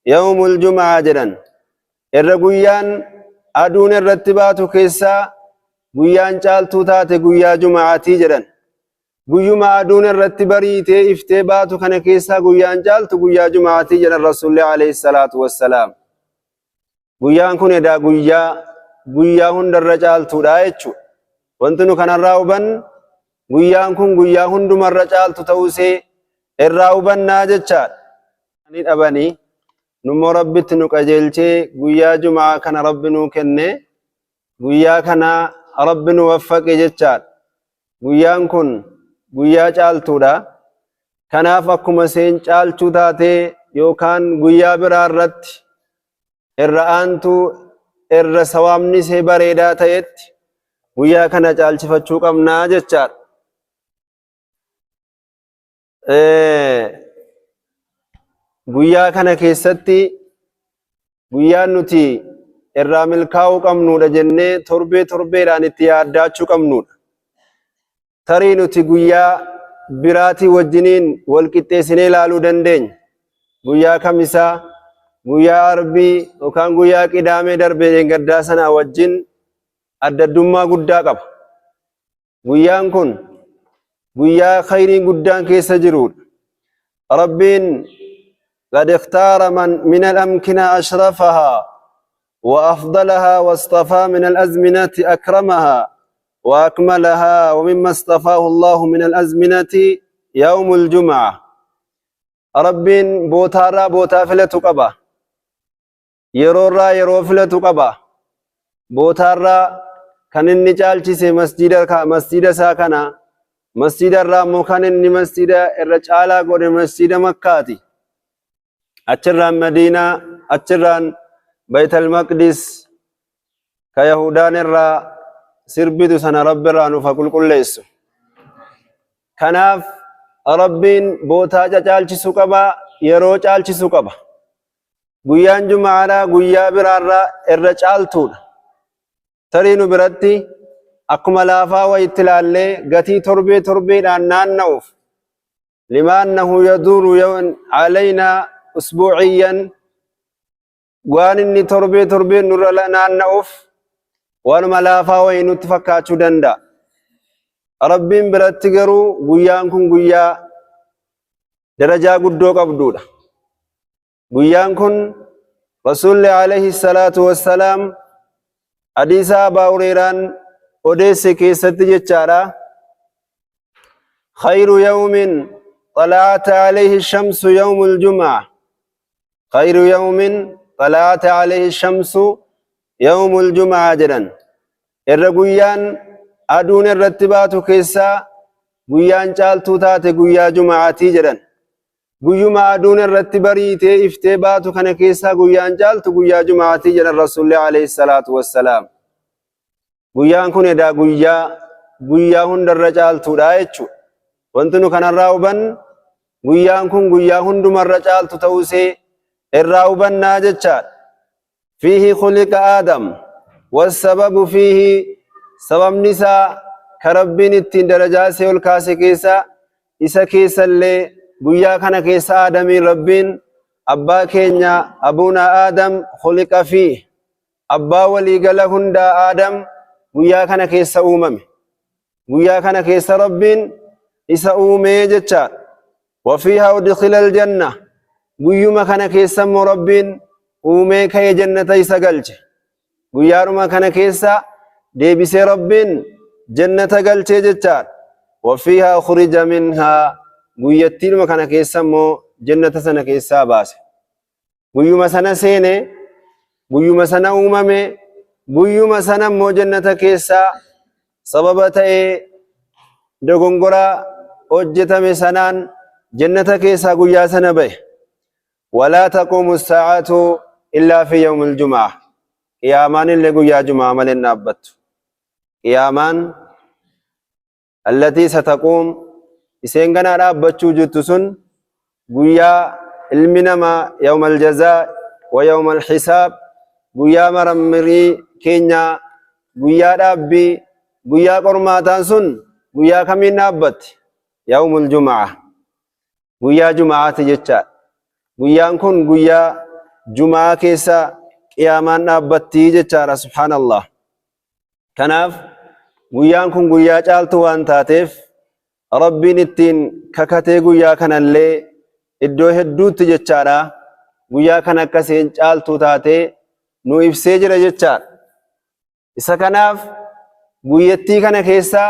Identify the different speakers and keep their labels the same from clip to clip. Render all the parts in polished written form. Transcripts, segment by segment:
Speaker 1: يوم الجمعة جران الرقويان أدون الرتبات كيسا قيان جالتو تاتي قيا جمعاتي جران قيما أدون الرتبريتي افتباتو كان كيسا قيان جالتو قيا جمعاتي جران رسول الله عليه الصلاة والسلام قيان كن دا قيا هند الرجالتو دايتشو وانتنو كان الراوبان قيان كن قيا هند مرجالتو توسي الراوبان ناجتشال نين أباني نمو ربت نقجلچه قيا جمعة كان ربنو كنه قيا كان ربنو وفق جتشال قيان كن قيا جالتو دا كناف أكما سين جالتو تاتي يوكان قيا برارت الرآنتو الرسوامني سي بريدا تيت قيا كان جالچفتشو قمنا جتشال guyyaa kana keessatti guyyaan nuti irraa milkaa'uu qabnuudha jennee torbeedhaan itti yaaddaachuu qabnuudha. Tarii nuti guyyaa biraatii wajjiniin wal qixxeessinee ilaaluu dandeenya. Guyyaa kamisaa, guyyaa arbii yookaan guyyaa qidaamee darbee gaddaa sana wajjin addaddummaa guddaa qaba. Guyyaan kun guyyaa khayrii guddaan keessa jiruudha. Rabbiin قد اختار من الأمكنة أشرفها وأفضلها واصطفى من الأزمنة أكرمها وأكملها ومما اصطفاه الله من الأزمنة يوم الجمعة رب بوتارا بوتافلة قبا يرورا يروفلة قبا بوتارا كان النجال جسي مسجد ساكنا مسجد الرامو كان مسجد الرجالة قد مسجد مكاتي أجران مدينة أجران بيت المقدس كيهودان الرا سربدو سنة رب الرانو فقل قل ليسو كناف ربين بوتا جالچي سوكبا يرو جالچي سوكبا قيان جمعنا قيا برارا الرجالتون ترينو براتي أكما لافا ويتلالي قتي تربي لأنان نوف لما أنه يدور يوم علينا أسبوعيا وان إني تربي نور لنا النوف وان ملافا وين تفكاتشو دندا ربين براتقرو قيانكم قيا درجة قدو قبدودا قيانكم رسول عليه الصلاة والسلام حديثا باوريران وديسي كيست جتشارا خير يوم طلعت عليه الشمس يوم الجمعة خير يوم طلعت عليه الشمس يوم الجمعة جران الرقويان أدون الرتبات كيسا قيان جالتو تاتي قيا جمعاتي جران قيما أدون الرتبريتي افتباتو كان كيسا قيان جالتو قيا جمعاتي جران رسول الله عليه الصلاة والسلام قيان كن دا قيا هند الرجالتو دايتشو وانتنو كان الراوبان قيان كن قيا هند مرجالتو توسي الراوبان ناجتشال فيه خلق آدم والسبب فيه سبب نساء كربين التين درجاسي والكاسي كيسا إسا كيسا اللي قيا كان كيسا آدمي ربين أبا كينيا أبونا آدم خلق فيه أبا وليقل هندا آدم قيا كان كيسا أممي قيا كان كيسا ربين إسا أمي جتشال وفيها ودخل الجنة قيوما كان كيسا مربين أمي كي جنة إسا قلج قيارما كان كيسا ديبسي ربين جنة قلج جتشال وفيها خرج منها قيتين ما كان كيسا مو جنة سنة كيسا باس قيوما سنة سيني قيوما سنة أممي قيوما سنة مو جنة كيسا سببته دغونغورا وجتمي سنان جنة كيسا قيا سنة به ولا تقوم الساعة إلا في يوم الجمعة قيامان اللي قيا جمعة ملن نابت قيامان التي ستقوم إسينغنا رابتشو جتسن قيا المنما يوم الجزاء ويوم الحساب قيا مرمري كينيا قيا رابي قيا قرماتان سن قيا كمين نابت يوم الجمعة قيا جمعة جتشا قيان كن قيا jumaa keessa qiyaamaan dhaabbattii jechaadha. Subhaanallah. Kanaaf guyyaan kun guyyaa caaltuu waan taateef rabbiin ittiin kakatee guyyaa kanallee iddoo hedduutti jechaadha guyyaa kan akkasiin caaltuu taatee nu ibsee jira jechaadha. Isa kanaaf guyyattii kana keessa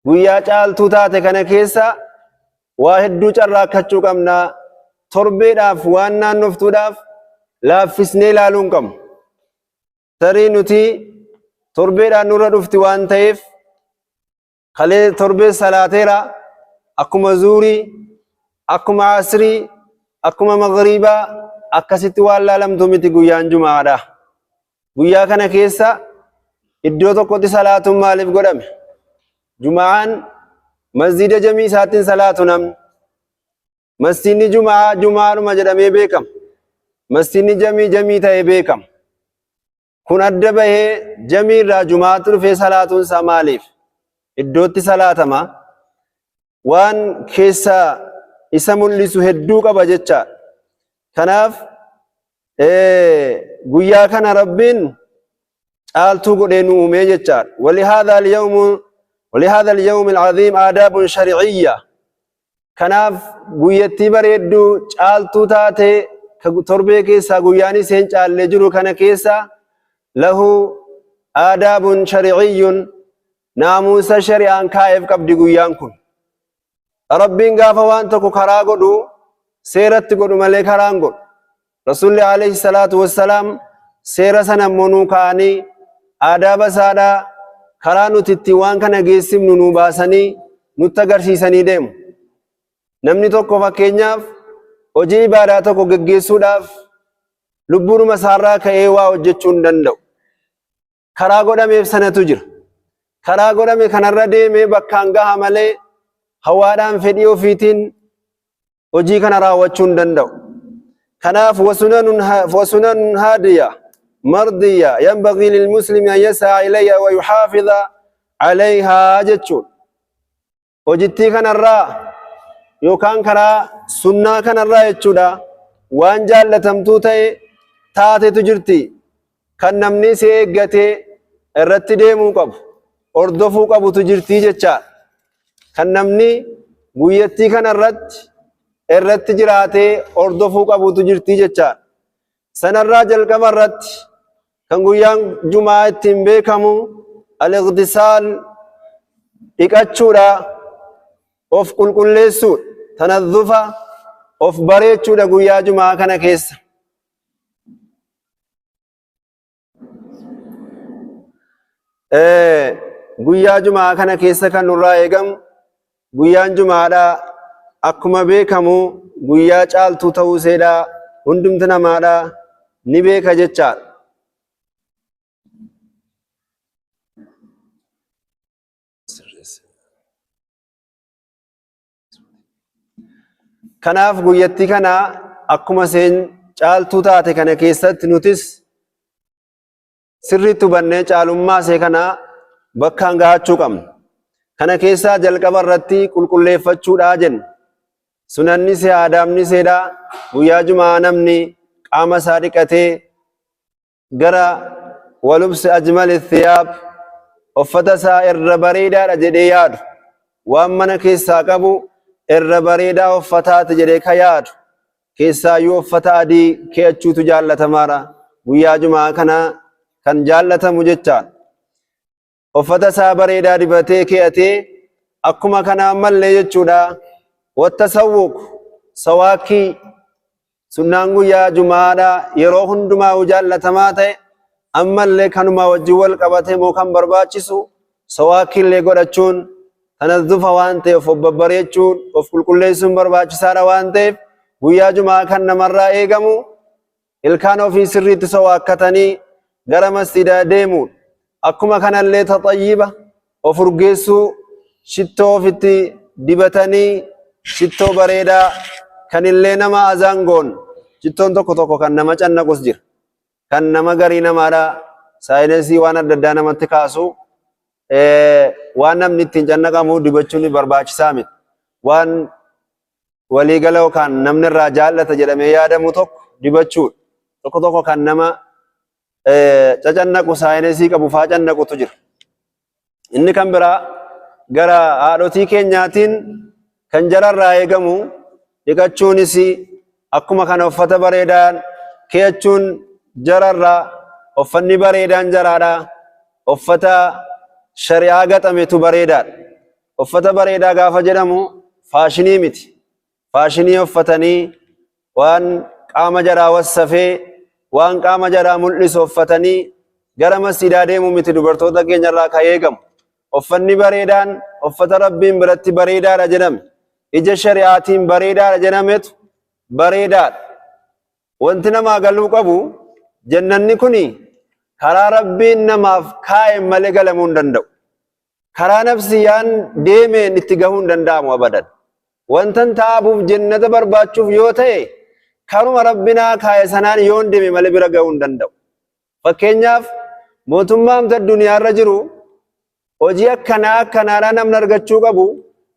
Speaker 1: guyyaa caaltuu taate kana keessa waa hedduu carraakkachuu qabna. Torbeedhaaf waan naannoftuudhaaf laaffisnee ilaaluu hin qabnu. Tarii nuti torbeedhaan nurra dhufti waan ta'eef kalee torbee salaateera akkuma zuurii akkuma asrii akkuma magriibaa akkasitti waan laalamtu miti guyyaan jumaadha. Guyyaa kana keessa iddoo tokkotti salaatuun maaliif godhame? Jumaan masjida jamii isaatiin salaatu namni. Masjidni jumaa jumaadhuma jedhamee beekama. Masjidni jamii ta'ee beekama. Kun adda bahee jamii irraa jumaatti dhufee salaatuun isaa maaliif? Iddootti salaatama waan keessa isa mul'isu hedduu qaba jecha. Kanaaf guyyaa kana rabbiin caaltuu godhee nu uumee jecha. ولهذا اليوم العظيم آداب شرعية. Kanaaf guyyattii bareedduu caaltuu taate torbee keessa guyyaani seen caallee jiru kana keessa lahu aadaabun shari'iyyun naamusa shari'aan kaa'eef qabdi guyyaan kun. Rabbiin gaafa waan tokko karaa godhu seeratti godhu malee karaan godhu. Rasulli alayhi salaatu wassalaam seera sana monuu kaanii aadaaba isaadhaa karaa nuti itti waan kana geessifnu nu baasanii nutti agarsiisanii deemu. Namni tokko fakkeenyaaf hojii ibaadaa tokko geggeessuudhaaf lubbuudhuma isaarraa ka'ee waa hojjechuu hin danda'u. Karaa godhameef sanatu jira. Karaa godhame kanarra deemee bakkaan gaha malee hawaadhaan fedhii ofiitiin hojii kana raawwachuu hin danda'u. Kanaaf wasunanun haadiya mardiya yanbaghi lilmuslimi an yas'a ilayha wa yuhaafidha alayha jechuun. Hojittii kanarraa yookaan karaa sunnaa kanarraa jechuudha waan jaallatamtuu ta'e taatetu jirti kan namni si eeggatee irratti deemuu qabu hordofuu qabutu jirti jecha. Kan namni guyyattii kanarratti jiraatee hordofuu qabutu jirti jecha. Sanarraa jalqaba irratti kan guyyaan jumaa ittiin beekamu al-ightisaal dhiqachuudha, of qulqulleessuudha, tanadhufa of bareechuudha guyyaa jumaa kana keessa. Guyyaa jumaa kana keessa kan nurraa eegamu guyyaan jumaadha akkuma beekamu guyyaa caaltuu ta'uu seedha hundumti namaadha ni beeka jechaadha. Kanaaf guyyattii kana akkuma seen caaltuu taate kana keessatti nutis sirriitti hubannee caalummaa see kana bakkaan gahachuu qabna. Kana keessaa jalqaba irratti qulqulleeffachuudha jenna. Sunanni see aadaabni seedha guyyaa jumaa namni qaama isaa dhiqatee gara walubsi ajmal thiyaab uffata isaa irra bareedaadha jedhee yaadu waan mana keessaa qabu irra bareedaa uffataati jedhee ka yaadu keessaayyuu uffata adii kee'achuutu jaallatamaadha. Guyyaa jumaa kana kan jaallatamu jechaan uffata isaa bareedaa dibatee kee'atee akkuma kana ammallee jechuudha wattasawwuq sawaakii sunnaan guyyaa jumaadha yeroo hundumaa jaallatamaa ta'e ammallee kanuma wajjin wal qabatee moo kan barbaachisu sawaakiillee godhachuun tanadhufa waan ta'eef of babbareechuun of qulqulleessuun barbaachisaadha waan ta'eef guyyaa jumaa kan namarraa eegamu ilkaan ofii sirriitti sawaakkatanii gara masjidaa deemuun akkuma kanallee taxayyiba of urgeessuu shittoo ofitti dibatanii shittoo bareedaa kan illee nama azangoon shittoon tokko kan nama cannaqus jira kan nama garii namaadha saayinsii waan adda addaa namatti kaasu waan namni ittiin cannaqamu dibachuun barbaachisaa miti waan waliigala yookaan namni irraa jaallata jedhamee yaadamu tokko dibachuu tokko kan nama cacannaqu saayinsii qabu faa cannaqutu jira. Inni kan biraa gara haadhotii keenyaatiin kan jararraa eegamu dhiqachuunis akkuma kana uffata bareedaan keeyachuun jararraa uffanni bareedaan jaraadha. Uffata shari'aa gaxametu bareedaadha. Uffata bareedaa gaafa jedhamu faashinii miti. Faashinii uffatanii waan qaama jaraa wassafee waan qaama jaraa mul'isu uffatanii gara masjidaa deemuu miti dubartoota keenyarraa ka eegamu. Uffanni bareedaan uffata rabbiin biratti bareedaadha jedhame. Ija shari'aatiin bareedaadha jedhametu bareedaadha. Wanti namaa galuu qabu jannanni kuni karaa rabbiin namaaf kaa'e malee galamuu hin danda'u. Karaa nafsiyyaan deemeen itti gahuu hin danda'amu abadan. Wantan taabuuf jannata barbaachuuf yoo ta'e karuma rabbinaa kaa'e sanaan yoo hin deeme malee bira gahuu hin danda'u. Fakkeenyaaf mootummaan duniyaarra jiru hojii akkanaa namni argachuu qabu,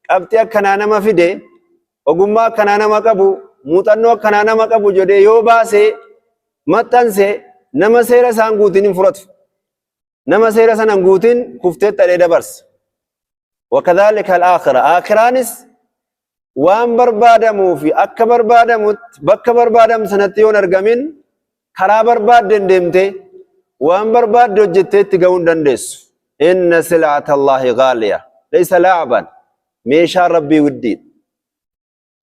Speaker 1: qabxii akkanaa nama fide, ogummaa akkanaa nama qabu, muuxannoo akkanaa nama qabu jedhee yoo baase maxxanse nama seera isaan guutiin hin fudhatu. Nama seera sana guutiin kuftee ta'ee dabarsa. Wakadhaalika al-aakhira. Aakhiraanis waan barbaadamuu fi akka barbaadamutti bakka barbaadamu sanatti yoo hin argamin karaa barbaadden deemtee waan barbaadde hojjettee itti gahuu hin dandeessu. Inna sil'ata Allaahi ghaaliya laysa la'aban. Meeshaan rabbii widdiidha.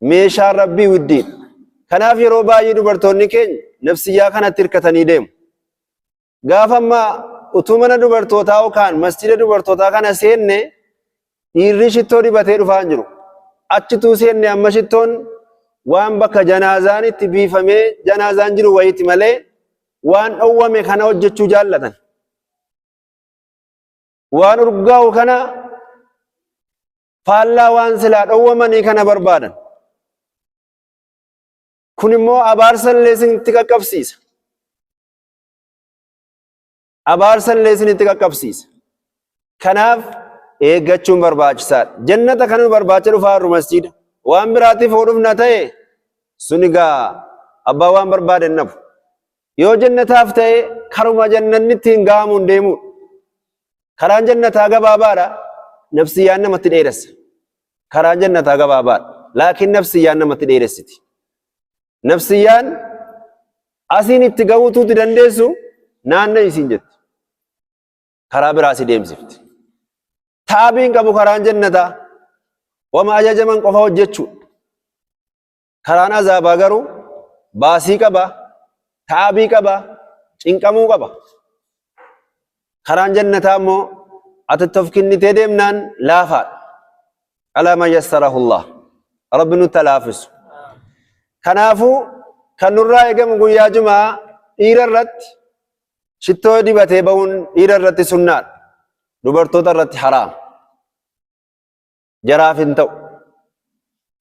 Speaker 1: Meeshaan rabbii widdiidha. Kanaaf yeroo baay'ee dubartoonni keenya nafsiyyaa kanatti hirkatanii deemu. Gaafa ammaa utuu mana dubartootaa yookaan masjida dubartootaa kana seenne dhiirri shittoo dibatee dhufaa hin jiru. Achituu seenne amma shittoon waan bakka janaazaan itti biifamee janaazaan jiru wayiiti malee waan dhowwame kana hojjechuu jaallatan. Waan urgaa'u kana faallaa waan silaa dhowwamanii kana barbaadan. Kun immoo abaarsallee isinitti qaqqabsiisa. Abaarsallee isinitti qaqqabsiisa. Kanaaf eeggachuun barbaachisaadha. Jannata kana nu barbaacha dhufaa jirru masjida. Waan biraatiif hodhuuf na ta'e sun egaa abbaa waan barbaaden nafu. Yoo jannataaf ta'e karuma jannanni ittiin ga'amuun deemuudha. Karaan jannataa gabaabaadha. Nafsiyyaan namatti dheeressa. Karaan jannataa gabaabaadha. Laakiin nafsiyyaan namatti dheeressiti. Nafsiyyaan asiin itti ga'uutuuti dandeessu naanna isiin jetti. Karaa biraa si deemsifti. Taabiin qabu karaan jannataa wama ajajaman qofa hojjechuudha. Karaan azaabaa garuu baasii qaba, taabii qaba, cinqamuu qaba. Karaan jannataa immoo ati of kennitee deemnaan laafaadha. Alaa man yassarahullah. Rabbi nutti laafisu. Kanaafuu kan nurraa eegamu guyyaa Jumaa dhiira irratti shittoo dibatee ba'uun dhiira irratti sunnaadha. Dubartoota irratti haraam. Jaraaf hin ta'u.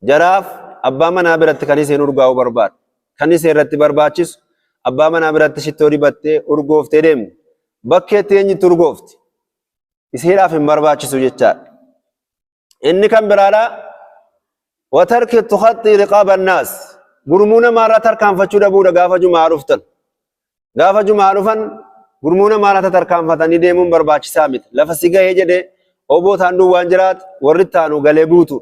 Speaker 1: Jaraaf abbaa manaa biratti kan isheen urgaa'uu barbaadu. Kan isheen irratti barbaachisu abbaa manaa biratti shittoo dibattee urgooftee deemte. Bakkeetti eenyutti urgoofti. Isheedhaaf hin barbaachisu jechaadha. Inni kan biraadha. Watarki tukhatti riqaaba annaas. Gurmuu namaarraa tarkaanfachuu dhabuudha gaafa Jumaa dhuftan. Gaafa Jumaa dhufan gurmuu namaarraa tarkaanfatanii deemuun barbaachisaa miti. Lafa si gahee jedhee oboo taanduu waan jiraatu warri taanu galee buutu.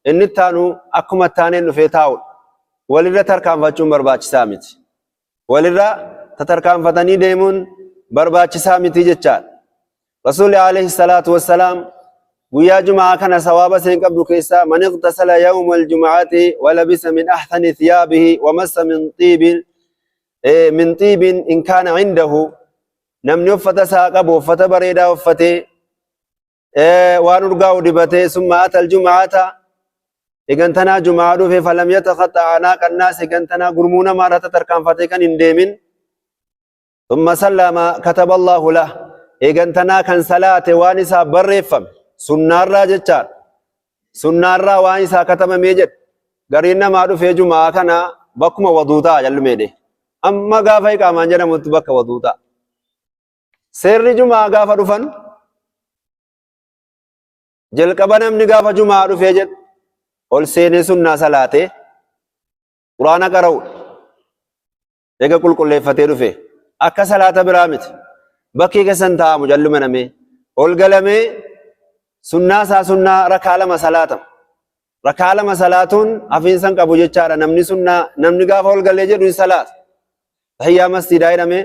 Speaker 1: Inni taanu akkuma taaneen dhufee taa'udha. Walirra tarkaanfachuun barbaachisaa miti. Walirra tarkaanfatanii deemuun barbaachisaa miti jechaadha. Rasuulli alayhi salaatu wassalaam guyyaa Jumaa kana sawaaba seen qabdu keessaa man ightasala yawma al-jum'ati wa labisa min ahsani thiyaabihi wa massa min tiibin in kaana indahu namni uffata isaa qabu uffata bareedaa uffatee waan urgaa'u dibatee summa ata al-jum'ata egantanaa Jumaa dhufe falam yatakhatta anaaqa annaas egantanaa gurmuu namaarraa tarkaanfatee kan hin deemin summa sallama kataba Allahu lahu egantanaa kan salaate waan isaa barreeffame sunnaarraa jechaadha. Sunnaarraa waan isaa katabamee jedhe gariin namaa dhufee Jumaa kana bakkuma waduutaa jallumeedhe. Amma gaafa iqaamaan jedhamutti bakka waduutaa. Seerri Jumaa gaafa dhufan jalqaba namni gaafa Jumaa dhufee jedhe ol seenee sunnaa salaatee quraana qara'uudha. ega qulqulleeffatee dhufe akka salaata biraa miti bakkee keessan taa'amu jalluma namee ol galamee sunnaa isaa sunnaa rakaa lama salaatama rakaa lama salaatuun hafiinsan qabu jechaadha namni sunnaa namni gaafa ol galee jedhu salaata tahiyyaa masjidaa jedhamee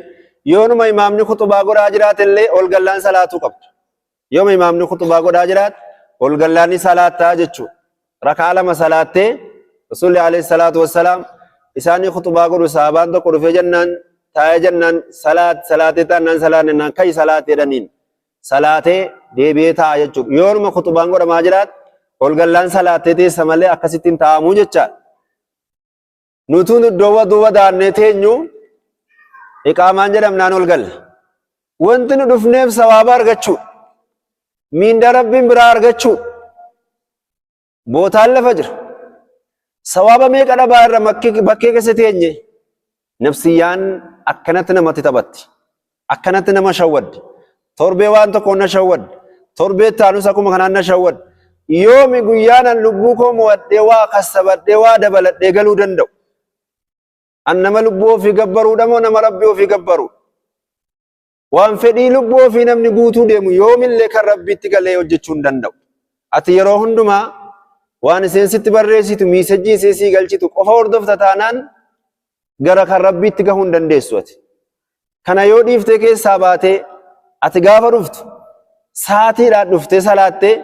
Speaker 1: yoonuma imaamni khutubaa godhaa jiraatillee ol gallaan salaatuu qabdu yooma imaamni khutubaa godhaa jiraat ol gallaanni salaataa jechuudha rakaa lama salaattee rasuulli alayhi salaatu wassalaam isaanii khutubaa godhu sahabaan tokko dhufee jennaan taa'ee jennaan salaatee taanaan salaannaan kai salaatee jedhaniin salaatee deebi'ee taa'a jechuudha yoonuma khutubaan godhamaa jiraat ol gallaan salaattee teessa malee akkasittiin taa'amuu jechaadha nutuun iddoowwa duuba daannee teenyu iqaamaan jedhamnaan ol galla wanti nu dhufneef sawaaba argachuu miindaa rabbiin biraa argachuu bootaan lafa jira sawaaba meeqa dhabaa irra bakkee keessa teenye nafsiyyaan akkanatti namatti taphatti akkanatti nama shawwaddi torbee waan tokko na shawwaddi torbee taanus akkuma kanaan na shawwaddi yoomi guyyaanan lubbuu koo mo'adhee waa kassabadhee waa dabaladhee galuu danda'u annama lubbuu ofii gabbaruudha moo nama rabbii ofii gabbaru waan fedhii lubbuu ofii namni guutuu deemu yoomillee kan rabbiitti galee hojjechuu hin danda'u ati yeroo hundumaa waan iseen sitti barreessitu miisajjii isee sii galchitu qofa hordofta taanaan gara kan rabbiitti gahuu hin dandeessu ati kana yoo dhiiftee keessaa baatee ati gaafa dhuftu saatiidhaan dhuftee salaattee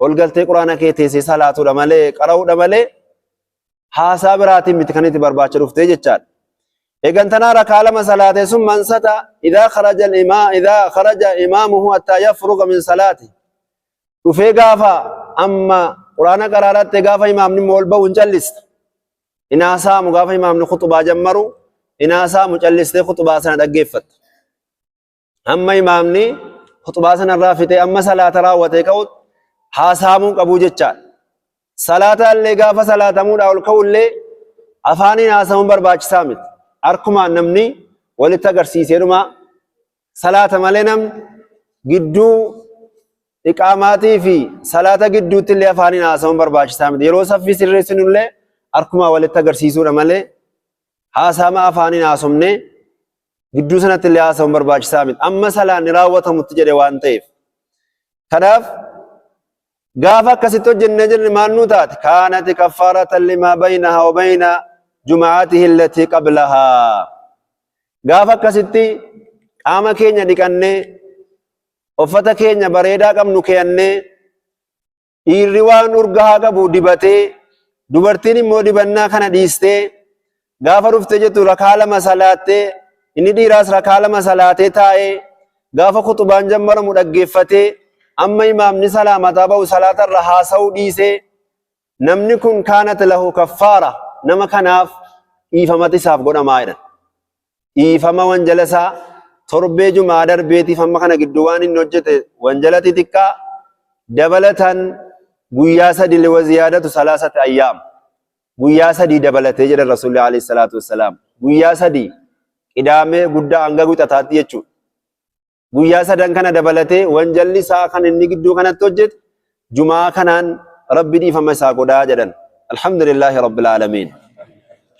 Speaker 1: ol galtee quraana kee teessee salaatuudha malee qara'uudha malee haasaa biraatiin miti kan itti barbaacha dhuftee jechaadha eegantanaa rakaa lama salaatee sun mansata idhaa kharaja imaamuhu hattaa yafruga min salaati dhufee gaafa amma quraana qaraarattee gaafa imaamni ol ba'u hin callista inaasaamu gaafa imaamni khutubaa jammaru inaasaamu callistee khutubaa sana dhaggeeffatta amma imaamni khutubaa sana irraa fixee amma salaata raawwatee ka'u haasaamuu qabuu jechaadha salaata illee gaafa salaatamuudhaa ol ka'ullee afaaniin haasamuun barbaachisaa miti harkumaan namni walitti agarsiiseedhuma salaata malee namni gidduu iqaamaatii fi salaata gidduutti illee afaaniin haasamuun barbaachisaa miti yeroo saffii sirreessinullee harkumaan walitti agarsiisuudha malee haasama afaaniin haasomne gidduu sanatti illee haasamuun barbaachisaa miti amma salaanni raawwatamutti jedhe waan ta'eef kanaaf gaafa akkasitti hojjennee jirni maannuu taate kaanati kaffaaratan limaa baynahaa wa bayna jum'aatihi allatii qablahaa gaafa akkasitti qaama keenya dhiqannee uffata keenya bareedaa qabnu keeyannee dhiirri waan urgahaa qabu dibatee dubartiin immoo dibannaa kana dhiistee gaafa dhuftee jettu rakaa lama salaattee inni dhiiraas rakaa lama salaatee taa'ee gaafa khutubaan jammaramu dhaggeeffatee amma imaamni salaamataa ba'u salaata irra haasa'uu dhiisee namni kun kaanat lahu kaffaara nama kanaaf dhiifamati isaaf godhamaa jedhan dhiifama wanjala isaa torbee jumaa darbeetiif amma kana gidduu waan inni hojjete wanjala xixiqqaa dabalatan guyyaa sadi liwa ziyaadatu salaasati ayyaam guyyaa sadii dabalatee jedhan rasuulli alayhi salaatu wassalaam guyyaa sadii qidaamee guddaa hanga wixataatti jechuudha guyyaa sadan kana dabalatee wanjalli isaa kan inni gidduu kanatti hojjete jumaa kanaan rabbi dhiifama isaa godhaa jedhan alhamdulillahi rabbil aalamiin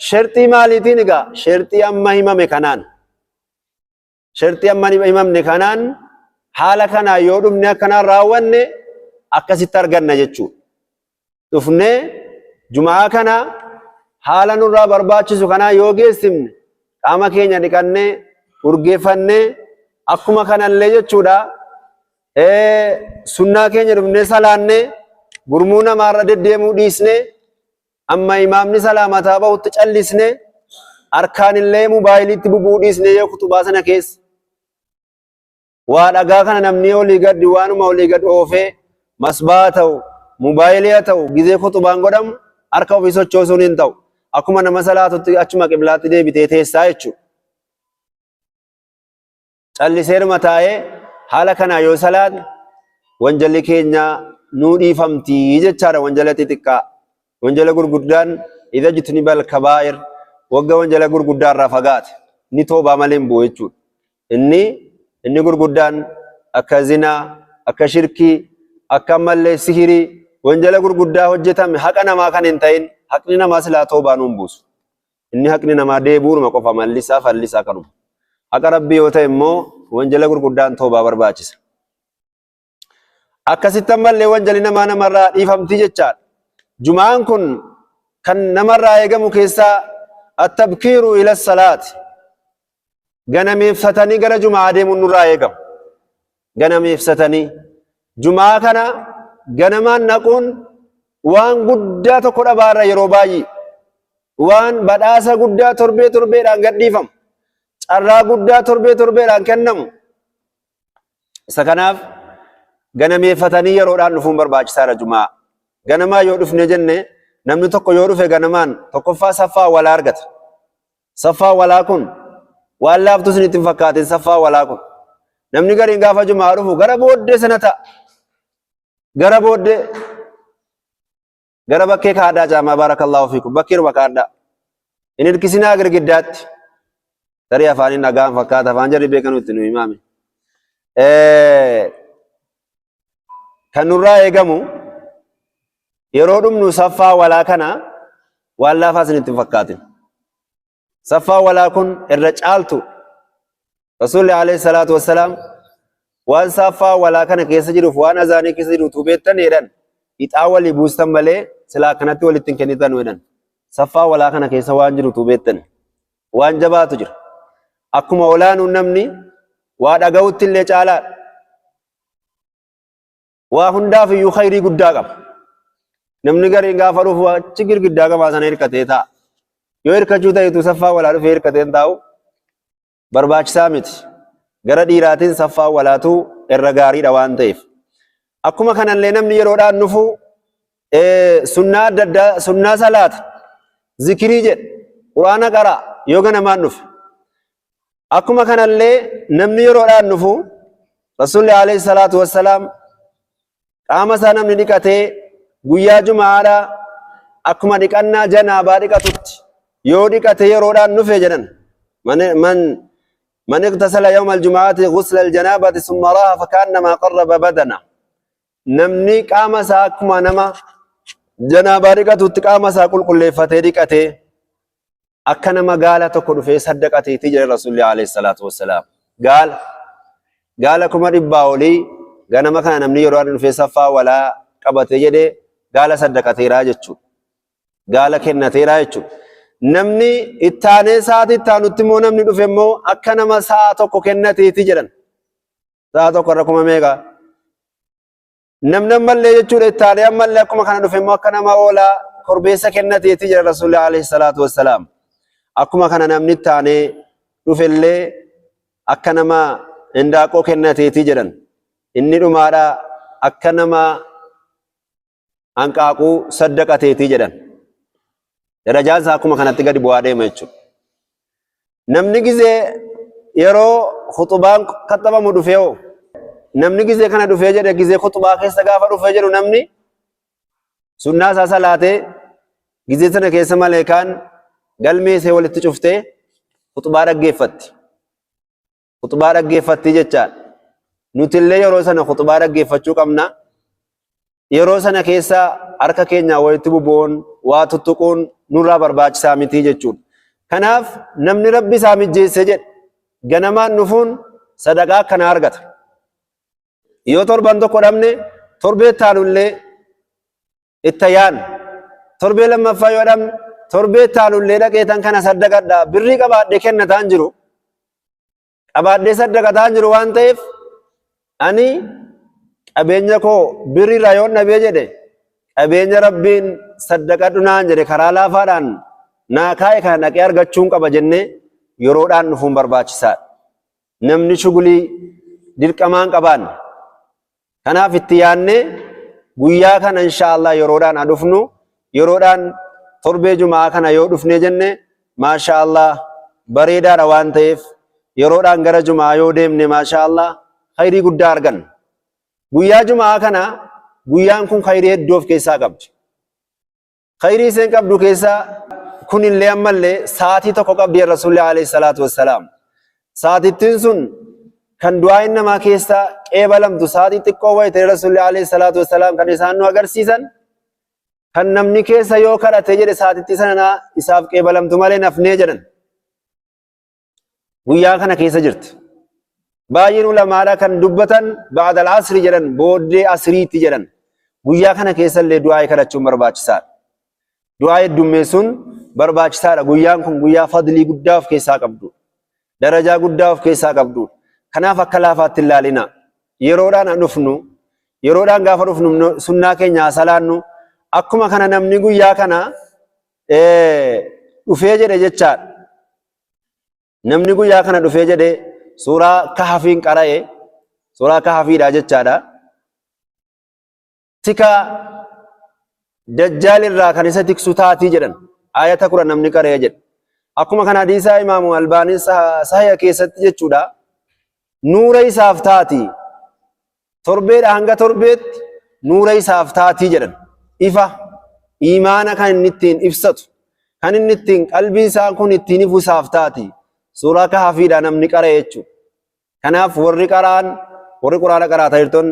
Speaker 1: shartii maaliitiin egaa shartii amma himame kanaan shartii amma himamne kanaan haala kanaa yoo dhumne akkanaan raawwanne akkasitti arganna jechuudha dhufne jumaa kana haala nurraa barbaachisu kanaa yoo geessifne qaama keenya dhiqannee urgeeffannee akkuma kanallee jechuudha sunnaa keenya dhufnee salaannee gurmuu namaarra deddeemuu dhiisnee amma imaamni salaamataa ba'utti callisnee harkaanillee moobaayiliitti bubuu dhiisnee yoo khutubaa sana keessa waa dhagaa kana namni olii gadi waanuma olii gad oofee masbaa ta'u moobaayilii ta'u gizee khutubaan godhamu harka ofii sochoosuun hin ta'u akkuma nama salaatutti achuma qiblaatti deebitee teessaa jechuudha calliseeruma taa'ee haala kanaa yoo salaatne wanjalli keenya nuu dhiifamtii jechaadha wanjala xixiqqaa wanjala gurguddaan idha jitnibal kabaa'ir wagga wanjala gurguddaa irraa fagaate ni toobaa malee hin bu'u jechuudha inni gurguddaan akka zinaa akka shirkii akka mallee sihirii wanjala gurguddaa hojjetame haqa namaa kan hin ta'in haqni namaa silaa toobaa nuun buusu inni haqni namaa deebuunuma qofa mallisaa fallisaa kanuma. Haqa rabbii yoo ta'e immoo wanjala gurguddaan toobaa barbaachisa. Akkasitti ammallee wanjali namarraa dhiifamtii jechaadha. Jumaan kun kan namarraa eegamu keessaa attabkiiru ila salaati. Ganameeffatanii gara jumaa deemuun nurraa eegamu. Ganameeffatanii jumaa kana ganamaan naquun waan guddaa tokko dhabaarra yeroo baay'ee waan badhaasa guddaa torbeedhaan gadhiifamu. Carraa guddaa torbeedhaan kennamu. Isa kanaaf ganameeffatanii yeroodhaan dhufuun barbaachisaadha jumaa. Ganamaa yoo dhufne jenne namni tokko yoo dhufe ganamaan tokkoffaa saffaa walaa argata. Saffaa walaa kun waan laaftu isinitti hin fakkaatin saffaa walaa kun. Namni gariin gaafa jumaa dhufu gara booddee sana ta'a. Gara booddee gara bakkee kaadhaa jaamaa barakallahu fiikum bakkeeruma kaadhaa. Hin hirkisinaa girgiddaatti. Tarii afaaniin nagaan fakkaata afaan jarri beekanutti nu himaame. Kan nurraa eegamu yeroo dhumnu saffaa walaa kana waan laafaa isinitti hin fakkaatin. Saffaa walaa kun irra caaltu Rasuulli alayhi salaatu wassalaam waan saffaa walaa kana keessa jiruuf waan azaanii keessa jiru tubeettan jedhan ixaa walii buustan malee silaa kanatti walitti hin kennitan jedhan. Saffaa walaa kana keessa waan jiru tubeettan waan jabaatu jira. Akkuma olaanuun namni waa dhaga'utti illee caalaadha. Waa hundaaf iyyuu khayrii guddaa qaba. Namni gariin gaafa dhufu achi girgiddaa gamaa sana hirkatee taa'a. Yoo hirkachuu ta'etu saffaa walaa dhufee hirkatee hin taa'u barbaachisaa miti. Gara dhiiraatiin saffaa walaatu irra gaariidha waan ta'eef. Akkuma kanallee namni yeroodhaan dhufu sunnaa adda addaa sunnaa salaata zikirii jedha quraana qara yoo ganamaan dhufe. Akkuma kanallee namni yeroodhaan dhufu Rasuulli alayhi salaatu wassalaam qaama isaa namni dhiqatee guyyaa jumaadha akkuma dhiqannaa janaabaa dhiqatutti yoo dhiqate yeroodhaan dhufe jedhan man iqtasala yawma aljumaati ghusla aljanabati summa raha fakaannama qarraba badana. Namni qaama isaa akkuma nama janaabaa dhiqatutti qaama isaa qulqulleeffatee dhiqatee akka nama gaala tokko dhufee saddaqateeti jedhe Rasuulli alayhi salaatu wassalaam. Gaala kuma dhibbaa olii ganama kana namni yeroo dhufee saffaa walaa qabatee jedhee gaala saddaqateeraa jechuudha. Gaala kennateeraa jechuudha. Namni ittaanee sa'aatii ittaanutti immoo namni dhufe immoo akka nama sa'a tokko kennateeti jedhan. Sa'a tokko irra kuma meeqa? Namni ammallee jechuudha ittaanee ammallee akkuma kana dhufe immoo akka nama oolaa korbeessa kennateeti jedha Rasuulli alayhi salaatu wassalaam. Akkuma kana namni ittaanee dhufellee akka nama indaaqoo kennateeti jedhan. Inni dhumaadha akka nama hanqaaquu saddaqateeti jedhan. Darajaan isaa akkuma kanatti gadi bu'aa deema jechuudha. Namni gizee yeroo khutubaan kattabamu dhufee namni gizee kana dhufee jedhe gizee khutubaa keessa gaafa dhufee jedhu namni sunnaa isaa salaatee gizee sana keessa maleekaan galmee isee walitti cuftee khutubaa dhaggeeffatti. Khutubaa dhaggeeffatti jechaadha. Nutillee yeroo sana khutubaa dhaggeeffachuu qabna. Yeroo sana keessa harka keenya walitti bubuun waa tuttuquun nurraa barbaachisaa miti jechuudha. Kanaaf namni rabbi isaa mijjeesse jedhe ganamaan dhufuun sadaqaa akkana argata. Yoo torban tokko dhabne torbee taanullee itti yaadna. Torbee lammaffaa yoo dhabne torbee taanullee dhaqeetan kana saddaqadhaa birrii qabaadhee kennataan jiru. Qabaadhee saddaqataan jiru waan ta'eef ani qabeenya koo birriirraa yoo dhabee jedhe qabeenya rabbiin saddaqadhu naan jedhe karaa laafaadhaan naa kaa'e kana dhaqee argachuun qaba jennee yeroodhaan dhufuun barbaachisaadha. Namni shugulii dirqamaan qabaanne. Kanaaf itti yaadnee guyyaa kana inshaallah yeroodhaan haa dhufnu. Yeroodhaan torbee jumaa kana yoo dhufne jenne maashaallah bareedaadha waan ta'eef yeroodhaan gara jumaa yoo deemne maashaallah khayrii guddaa arganna. Guyyaa jumaa kana guyyaan kun khayrii hedduu of keessaa qabdi. Khayrii isheen qabdu keessaa kunillee ammallee sa'aatii tokko qabdi Rasuulli alayhi salaatu wassalaam. Sa'aatittiin sun kan du'aa namaa keessaa qeebalamtu sa'aatii xiqqoo wayite Rasuulli alayhi salaatu wassalaam kan isaan nu agarsiisan kan namni keessa yoo kadhate jedhe saatitti sana isaaf qeebalamtu malee nafnee jedhan guyyaa kana keessa jirti. Baay'een ulamaadha kan dubbatan ba'da al-asri jedhan booddee asriitti jedhan guyyaa kana keessa illee du'aa kadhachuun barbaachisaadha. Du'aa heddummeessuun barbaachisaadha. Guyyaan kun guyyaa fadlii guddaa of keessaa qabdu, darajaa guddaa of keessaa qabdu. Kanaaf akka laafaatti ilaalina. Yeroodhaan dhufnu, yeroodhaan gaafa dhufnu sunnaa keenya salaannu akkuma kana namni guyyaa kana dhufee jedhe jechaadha. Namni guyyaa kana dhufee jedhe suuraa Kahfiin qara'e, suuraa Kahfiidha jechaadha. Tika Dajjaal irraa kan isa tiksu taatii jedhan ayata 10 namni qara'e jedhe. Akkuma kana hadiisa Imaamu Albaanii Sahih keessatti jechuudha. Nuura isaaf taatii torbeedha hanga torbeetti nuura isaaf taatii jedhan. Ifa imaana kan inni ittiin ibsatu, kan inni ittiin qalbii isaa kun ittiin ifu isaaf taatii. Suuraa Kahfiidha namni qara'e jechuudha. Kanaaf warri qaraan, warri Quraana qaraataa jirtan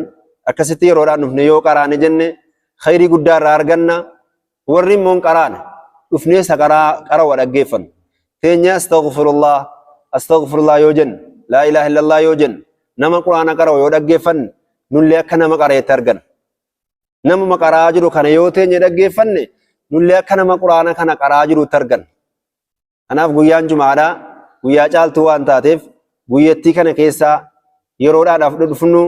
Speaker 1: akkasitti yeroodhaan dhufne yoo qaraane jenne khayrii guddaa irraa arganna. Warri immoo qaraane dhufnee qara'a dhaggeeffannu. Teenya astaghfirullah yoo jennu, laa ilaaha illallah yoo jennu, nama Quraana qara'u yoo dhaggeeffanne nullee akka nama qara'eetti arganna. Nama qara'aa jiru kana yoo teenye dhaggeeffanne nullee akka nama Quraana kana qara'aa jirutti arganna. Kanaaf guyyaan Jumaadhaa guyyaa caaltuu waan taateef guyyattii kana keessaa yeroodhaadhaaf dhufnu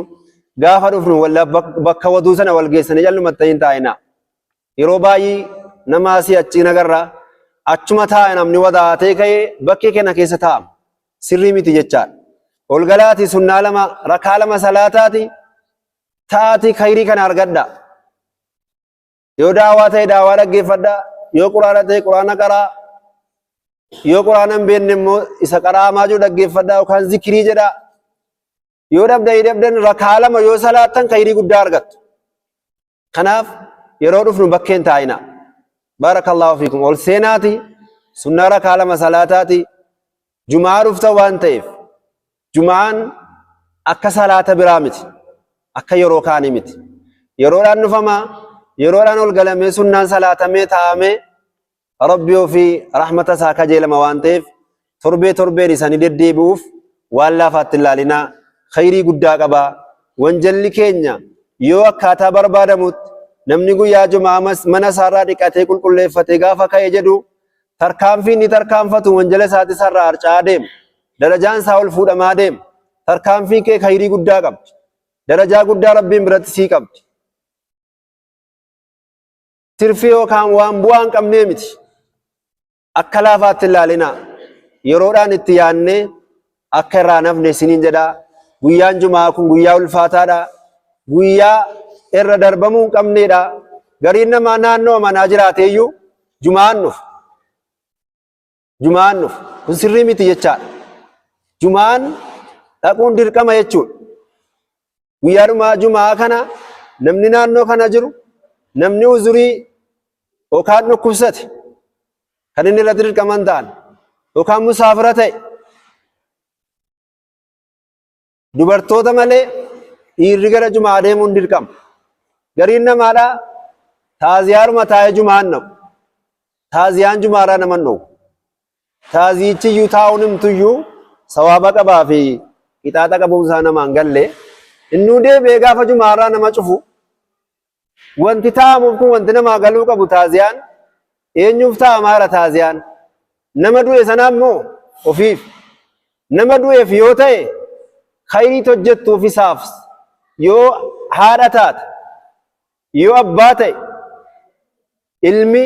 Speaker 1: gaafa dhufnu walla bakka waduu sana wal geessanii jallumatti hin taa'ina. Yeroo baay'ee nama asii achi nagarraa achuma taa'e namni wadaatee ka'ee bakkee kana keessa taa'ama. Sirrii miti jechaadha. Ol galaati sunnaa lama rakaa lama salaataati taati khayrii kana argadha. Yoo daawaa ta'e daawaa dhaggeeffadha. Yoo Quraana ta'e Quraana qaraa. Yoo Quraana hin beekne immoo isa qara'amaa jiru dhaggeeffadha yookaan zikirii jedha. Yoo dhabdan rakaa lama yoo salaattan khayrii guddaa argattu. Kanaaf yeroo dhufnu bakkeen taa'ina. Barakallahu fiikum. Ol seenaati sunnaa rakaa lama salaataati. Jumaa dhufta waan ta'eef Jumaan akka salaata biraa miti. Akka yeroo kaanii miti. Yeroodhaan dhufama, yeroodhaan ol galamee sunnaan salaatamee taa'amee Rabbi ofii rahmata isaa kajeelama waan ta'eef torbeen isaanii deddeebi'uuf waan laafaatti ilaalinaa. Khayrii guddaa qaba. Wanjalli keenya yoo akkaataa barbaadamutti namni guyyaa Jumaa mana isaarraa dhiqatee qulqulleeffatee gaafa ka'e jedhu tarkaanfii inni tarkaanfatu wanjala isaatti sarraa harca'aa deema. Darajaan isaa ol fuudhamaa deema. Tarkaanfii kee khayrii guddaa qabdi. Darajaa guddaa Rabbiin biratti sii qabdi. Tirfii yookaan waan bu'aa hin qabnee miti. Akka laafaatti ilaalinaa. Yeroodhaan itti yaannee akka irraa nafne isiniin jedhaa. Guyyaan Jumaa kun guyyaa ulfaataadha. Guyyaa irra darbamuu hin qabneedha. Gariin namaa naannoo manaa jiraateeyyuu Jumaan dhufu. Jumaan dhufu. Kun sirrii miti jechaadha. Jumaan dhaquun dirqama jechuudha. Guyyaadhuma Jumaa kana namni naannoo kana jiru, namni uzurii yookaan dhukkubsate kan inni irratti dirqaman ta'an yookaan musaafira ta'e dubartoota malee dhiirri gara Jumaa deemuun dirqama. Gariin namaadhaa taaziyaaruma taa'ee Jumaan naqu. Taaziyaan Jumaarraa naman dhowwu. Taaziyichiyyuu taa'uun himtuyyuu sawaaba qabaa fi qixaaxa qabuun isaa namaan galle. Innuu deebi'ee gaafa Jumaarraa nama cufu wanti taa'amuuf kun wanti namaa galuu qabu taaziyaan eenyuuf taa'amaara taaziyaan? Nama du'e sanaa immoo ofiif. Nama du'eef yoo ta'e khayrii hojjettuuf isaaf yoo haadha taate yoo abbaa ta'e ilmi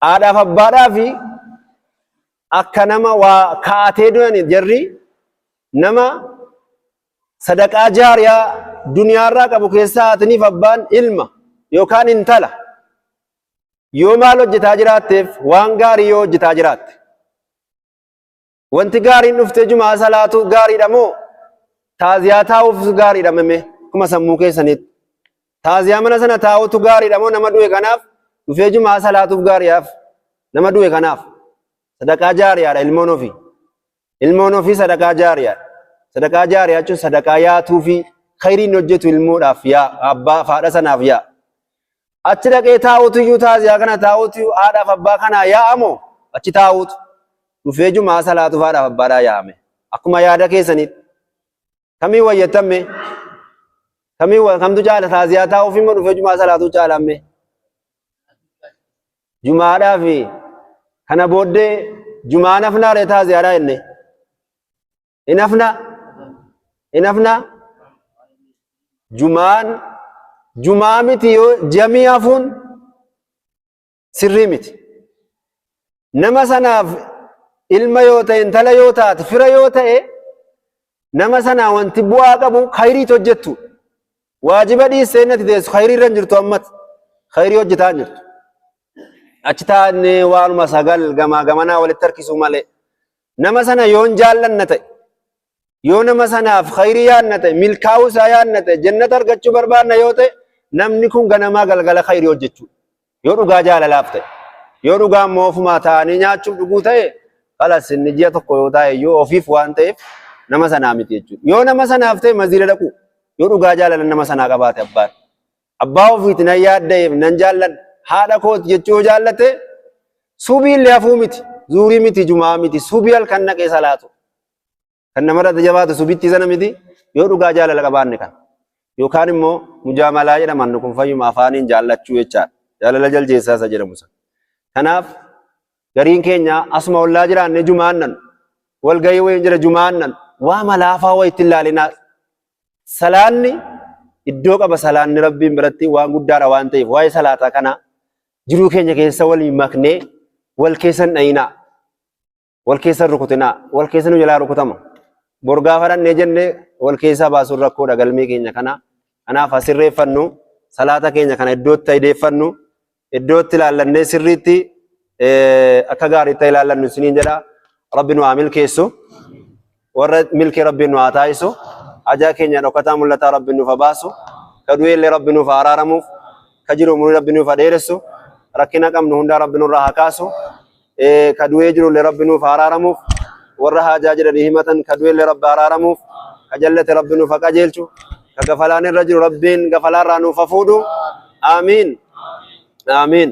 Speaker 1: haadhaaf abbaadhaa fi akka nama waa kaatee du'an jarri nama sadaqaa jaariyaa duniyaarraa qabu keessaa haatiniif abbaan ilma yookaan intala yoo maal hojjetaa jiraatteef waan gaarii yoo hojjetaa jiraatte. Wanti gaariin dhufte Jumaa salaatu gaariidha moo taaziyaa taa'uuf gaariidha meme kuma sammuu keessanitti. Taaziyaa mana sana taa'utu gaariidha moo nama du'e kanaaf dhufee Jumaa salaatuuf gaariidhaaf nama du'e kanaaf. Sadaqaa jaariyaadha ilmoon ofii. Ilmoon ofii sadaqaa jaariyaadha. Sadaqaa jaariyaa jechuun sadaqaa yaatuu fi khayriin hojjetu ilmoodhaaf yaa abbaa haadha sanaaf yaa. achi dhaqee taa'utu iyyuu taaziyaa kana taa'utu haadhaaf abbaa kanaa yaa'amoo achi taa'utu dhufee jumaa salaatuuf haadhaaf abbaadhaa yaa'ame akkuma yaada keessanitti kamii wayyattamme kamtu caala taaziyaa taa'uuf immoo dhufee jumaa salaatuu caalamme jumaadhaaf kana booddee jumaa nafnaaree taaziyaadhaa jenne inafna jumaa miti yoo jamii hafuun sirrii miti nama sanaaf ilma yoo ta'e intala yoo taate fira yoo ta'e nama sanaa wanti bu'aa qabu khayriit hojjettu waajiba dhiissee innati teessu khayrii irra hin jirtu ammat khayrii hojjetaa hin jirtu achi taa'annee waanuma sagal gamaa gamanaa walitti harkisuu malee nama sana yoon jaallanna ta'e yoo nama sanaaf khayrii yaadna ta'e milkaa'uu isaa yaadna ta'e jannata argachuu barbaadna yoo ta'e namni kun ganamaa galgala khayrii hojjechuu yoo dhugaa jaalalaaf ta'e yoo dhugaa immoo ofumaa ta'anii nyaachuuf dhuguu ta'e qalas inni ji'a tokko yoo taa'e yoo ofiif waan ta'eef nama sanaa miti jechuudha yoo nama sanaaf ta'e maziira dhaqu yoo dhugaa jaalalan nama sanaa qabaate abbaa ofiiti nan yaadda'eef nan jaalladha haadha kooti jechuu yoo jaallate subii illee hafuu miti zuurii miti jumaa miti subii halkan naqee salaatu kan namarratti jabaatu subitti sana miti yoo dhugaa jaalala qabaanne kan yookaan immoo mujaamalaa jedhaman kun fayyuma afaaniin jaallachuu jechaadha jaalala jaljeessaa isa jedhamu sana kanaaf gariin keenya asuma ollaa jiraanne jumaannan walgahii wayin jira jumaannan waa malaafaa waa itti ilaalinaa salaanni iddoo qaba salaanni rabbiin biratti waan guddaadha waan ta'eef waa'ee salaataa kana jiruu keenya keessa waliin maknee wal keessan dhayinaa wal keessan rukutinaa wal keessan jalaa rukutama borgaa fadhannee jennee wal keessaa baasuun rakkoodha galmee keenya kana kanaaf asirreeffannu salaata keenya kana iddootti ideeffannu iddootti ilaallannee sirriitti akka gaariitti ilaallannu isiniin jedha rabbi nu haa milkeessu warra milkee rabbi nu haa taasisu ajaa keenya dhokataa mul'ataa rabbi nuuf haa baasu ka du'eellee rabbi nuuf haa araaramuuf ka jiru umurii rabbi nuuf haa dheeressu rakkina qabnu hundaa rabbi nurraa haa kaasu ka du'ee jirullee rabbi nuuf haa araaramuuf warra haajaa jedhanii himatan ka du'eellee rabbi haa araaramuuf ka jallate rabbi nuuf haa qajeelchu ka gafalaan irra jiru rabbiin gafalaarraa nuuf haa fuudhu aamiin aamiin